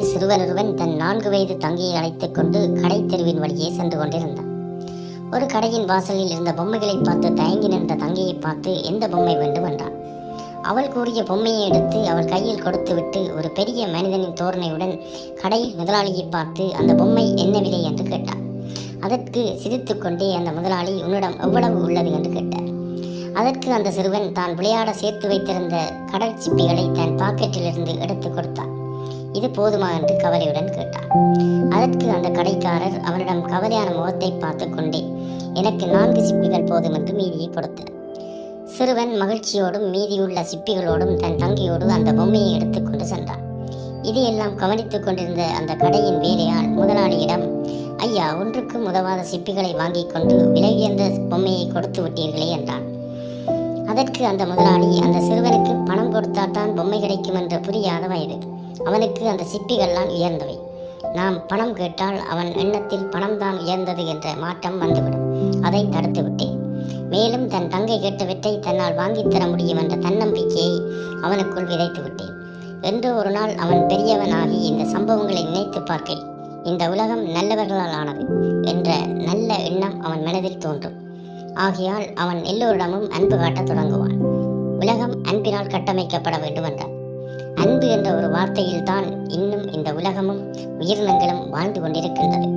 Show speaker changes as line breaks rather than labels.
வயது சிறுவன் ஒருவன் தன் 4 வயது தங்கையை அழைத்துக் கொண்டு கடை தெருவின் வழியே சென்று கொண்டிருந்தான். ஒரு கடையின் வாசலில் இருந்த பொம்மைகளை பார்த்து தயங்கி நின்ற தங்கையை பார்த்து எந்த பொம்மை வேண்டும் என்றான். அவள் கூறிய பொம்மையை எடுத்து அவள் கையில் கொடுத்துவிட்டு ஒரு பெரிய மனிதனின் தோரணையுடன் கடையில் முதலாளியை பார்த்து அந்த பொம்மை என்ன விலை என்று கேட்டார். அதற்கு சிரித்து கொண்டே அந்த முதலாளி, உன்னிடம் எவ்வளவு உள்ளது என்று கேட்டார். அதற்கு அந்த சிறுவன் தான் விளையாட சேர்த்து வைத்திருந்த கடல் சிப்பிகளை தன் பாக்கெட்டிலிருந்து எடுத்து கொடுத்தார். இது போதுமா என்று கவலையுடன் கேட்டார். அதற்கு அந்த கடைக்காரர் அவனிடம் கவலையான முகத்தை பார்த்து கொண்டே, எனக்கு 4 சிப்பிகள் போதும் என்று மீதியை கொடுத்தார். சிறுவன் மகிழ்ச்சியோடும் மீதியுள்ள சிப்பிகளோடும் தன் தங்கையோடு அந்த பொம்மையை எடுத்துக்கொண்டு சென்றான். இதையெல்லாம் கவனித்துக் கொண்டிருந்த அந்த கடையின் வேலையால் முதலாளியிடம், ஐயா, ஒன்றுக்கும் உதவாத சிப்பிகளை வாங்கி கொண்டு விலை உயர்ந்த பொம்மையை கொடுத்து விட்டீர்களே என்றான். அதற்கு அந்த முதலாளி, அந்த சிறுவனுக்கு பணம் கொடுத்தால்தான் பொம்மை கிடைக்கும் என்று புரியாத வயது. அவனுக்கு அந்த சிப்பிகள்லாம் உயர்ந்தவை. நாம் பணம் கேட்டால் அவன் எண்ணத்தில் பணம்தான் உயர்ந்தது என்ற மாற்றம் வந்துவிடும். அதை தடுத்து விட்டேன். மேலும் தன் தங்கை கேட்டவற்றை தன்னால் வாங்கித்தர முடியும் என்ற தன்னம்பிக்கையை அவனுக்குள் விதைத்து விட்டேன். என்று ஒரு நாள் அவன் பெரியவனாகி இந்த சம்பவங்களை நினைத்து பார்க்கையில் இந்த உலகம் நல்லவர்களால் ஆனது என்ற நல்ல எண்ணம் அவன் மனதில் தோன்றும். ஆகையால் அவன் எல்லோரிடமும் அன்பு காட்டத் தொடங்குவான். உலகம் அன்பினால் கட்டமைக்கப்பட வேண்டும் என்றார். அன்பு என்ற ஒரு வார்த்தையில்தான் இன்னும் இந்த உலகமும் உயிரினங்களும் வாழ்ந்து கொண்டிருக்கின்றது.